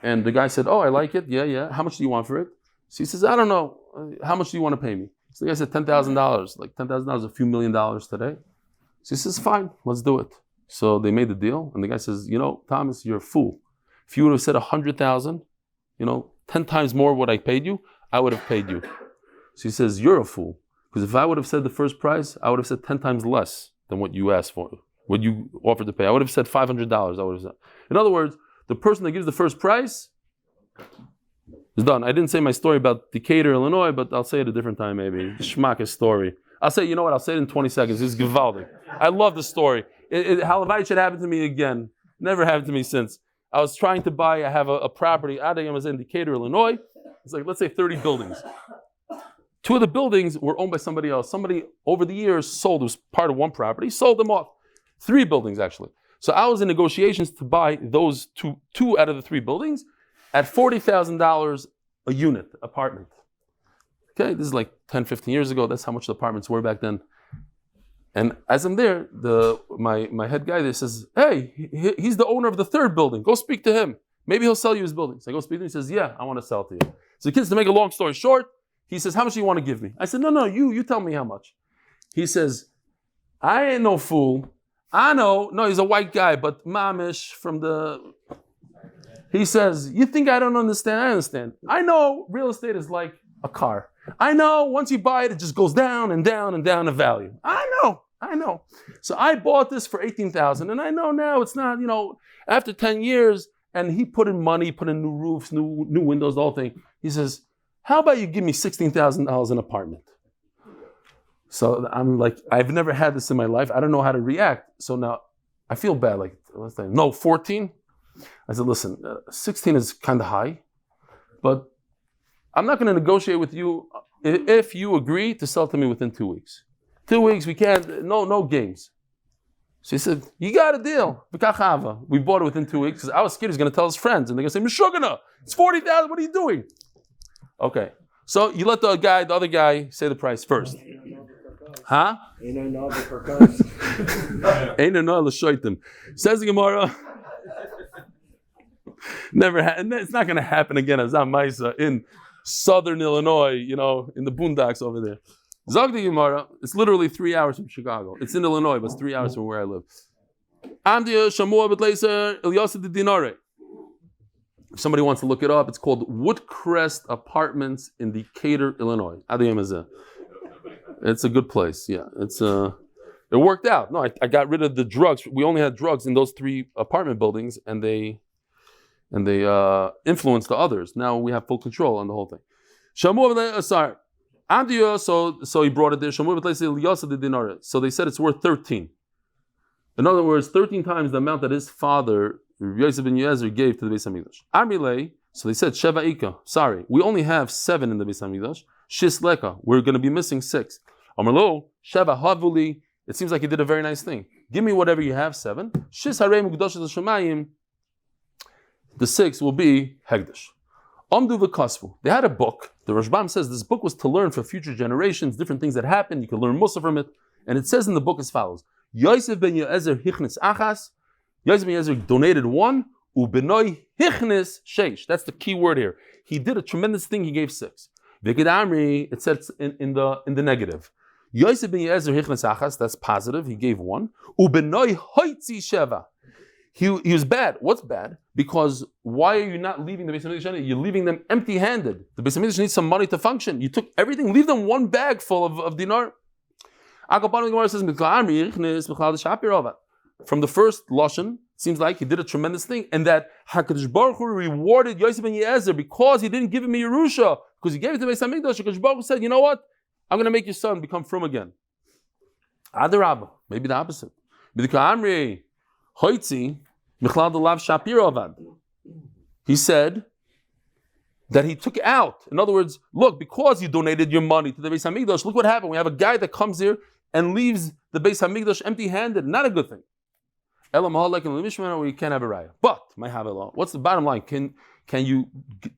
And the guy said, oh, I like it. Yeah. How much do you want for it? So he says, I don't know. How much do you want to pay me? So the guy said $10,000, like $10,000, a few $1 million today. So he says, fine, let's do it. So they made the deal, and the guy says, Thomas, you're a fool. If you would have said 100,000, 10 times more what I paid you, I would have paid you. So he says, you're a fool. Because if I would have said the first price, I would have said 10 times less than what you asked for, what you offered to pay. I would have said $500. I would have said. In other words, the person that gives the first price is done. I didn't say my story about Decatur, Illinois, but I'll say it a different time maybe. Schmack's story. I'll say, you know what? I'll say it in 20 seconds. It's gewaldig. I love the story. Halavai should happen to me again. Never happened to me since. I was trying to buy. I have a property. I was in Decatur, Illinois. It's like, let's say 30 buildings. 2 of the buildings were owned by somebody else. Somebody over the years sold, it was part of one property, sold them off. 3 buildings actually. So I was in negotiations to buy those two out of the 3 buildings at $40,000 a unit, apartment. Okay, this is like 10, 15 years ago. That's how much the apartments were back then. And as I'm there, my head guy there says, hey, he's the owner of the 3rd building. Go speak to him. Maybe he'll sell you his building. So I go speak to him. He says, yeah, I want to sell to you. So kids, to make a long story short, he says, how much do you want to give me? I said, no, you tell me how much. He says, I ain't no fool. I know. No, he's a white guy, but mamish from the... He says, you think I don't understand? I understand. I know real estate is like a car. I know once you buy it, it just goes down and down and down in value. I know. So I bought this for $18,000, and I know now it's not, after 10 years, and he put in money, put in new roofs, new windows, the whole thing. He says, how about you give me $16,000 an apartment? So I'm like, I've never had this in my life. I don't know how to react. So now I feel bad. Like, what's that? No, 14? I said, listen, 16 is kind of high, but I'm not going to negotiate with you if you agree to sell to me within 2 weeks. 2 weeks, we can't, no games. So he said, you got a deal. We bought it within 2 weeks because I was scared he's going to tell his friends and they're going to say, Meshugana, it's $40,000, what are you doing? Okay, so you let the other guy say the price first. Huh? Ain't no l'shoitim. Says the Gemara, it's not going to happen again as Maisa in southern Illinois, in the boondocks over there. Zog the Gemara, it's literally 3 hours from Chicago. It's in Illinois, but it's 3 hours from where I live. If somebody wants to look it up, it's called Woodcrest Apartments in Decatur, Illinois. It's a good place. Yeah, it worked out. No, I got rid of the drugs. We only had drugs in those 3 apartment buildings, and they influenced the others. Now we have full control on the whole thing. So he brought it there. So they said it's worth 13. In other words, 13 times the amount that his father, Yosef ben Yezer, gave to the Beis Hamikdash. Amilei, so they said, Sheva Ika, sorry, we only have 7 in the Beis Hamikdash. Shis Leka, we're going to be missing 6. Amarlo, Sheva Havuli, it seems like he did a very nice thing. Give me whatever you have, 7. Shis Harei Mukdash Shemayim, the 6 will be Hegdash. Omdu v'kasvu. They had a book. The Rashbam says this book was to learn for future generations, different things that happened. You can learn Musa from it. And it says in the book as follows. Yosef ben Yezer hichnis achas. Yosef ben Yezer donated 1. Ubenoi hichnis sheish. That's the key word here. He did a tremendous thing. He gave 6. Vikid Amri, it says in the negative. Yosef ben Yezer hichnis achas. That's positive. He gave 1. Ubenoi hoitzi sheva. He was bad. What's bad? Because why are you not leaving the Beis Hamikdash? You're leaving them empty-handed. The Beis Hamikdash needs some money to function. You took everything. Leave them 1 bag full of dinar. From the first lashon, it seems like he did a tremendous thing, and that Hakadosh Baruch Hu rewarded Yosef ben Yezer because he didn't give him a Yerusha, because he gave it to Beis Hamikdash. Hakadosh Baruch Hu said, you know what? I'm going to make your son become frum again. Adarabba, maybe the opposite. He said that he took out. In other words, look, because you donated your money to the Beis Hamikdash, look what happened. We have a guy that comes here and leaves the Beis Hamikdash empty-handed. Not a good thing. We can't have a raya. But my Havila, what's the bottom line? Can you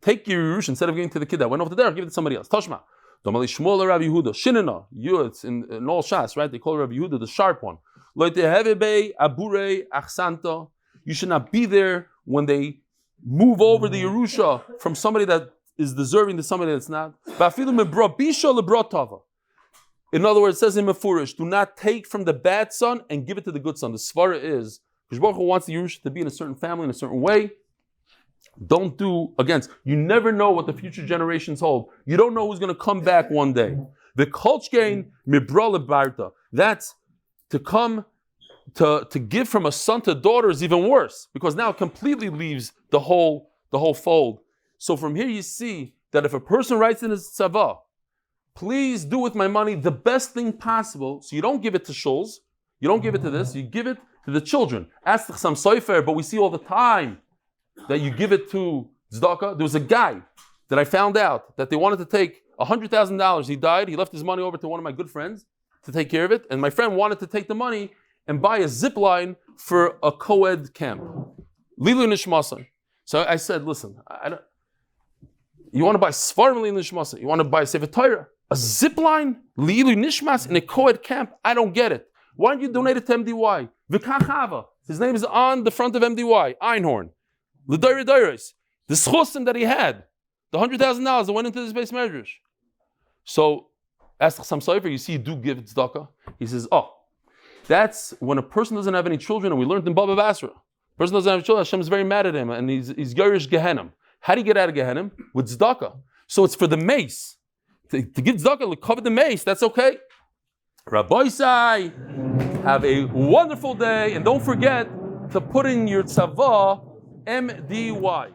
take your Yerush instead of giving to the kid that went over there? Give it to somebody else. Toshma. It's in all Shas, right? They call Rav Yehuda the sharp one. You should not be there when they move over the Yerusha from somebody that is deserving to somebody that's not. In other words, it says in Mefurish, do not take from the bad son and give it to the good son. The svara is, Hakadosh Baruch Hu wants the Yerusha to be in a certain family, in a certain way. Don't do against. You never know what the future generations hold. You don't know who's going to come back one day. The kolchkein mibra lebarta. That's to come to give from a son to daughter is even worse, because now it completely leaves the whole fold. So from here you see that if a person writes in his tzava, please do with my money the best thing possible, so you don't give it to shuls, you don't give it to this, you give it to the children. Ask some soifer, but we see all the time that you give it to tzedakah. There was a guy that I found out that they wanted to take $100,000. He died, he left his money over to one of my good friends to take care of it, and my friend wanted to take the money and buy a zip line for a co-ed camp. Lilu Nishmasan. So I said, listen, you want to buy Svarim Lilu Nishmasan, you want to buy a Sefer Torah, a zip line, Lilu Nishmas in a co-ed camp? I don't get it. Why don't you donate it to MDY? Vikachava. His name is on the front of MDY, Einhorn. L'dayre dayres. The zechus that he had, the $100,000 that went into this base measures. So, ask some sofer, you see, you do give tzedakah. He says, that's when a person doesn't have any children, and we learned in Bava Basra. A person doesn't have children, Hashem is very mad at him, and he's Yerush Gehenim. How do you get out of Gehenim? With tzedakah. So it's for the mace. To give tzedakah, to cover the mace, that's okay. Rabbi Sai, have a wonderful day, and don't forget to put in your tzava MDY.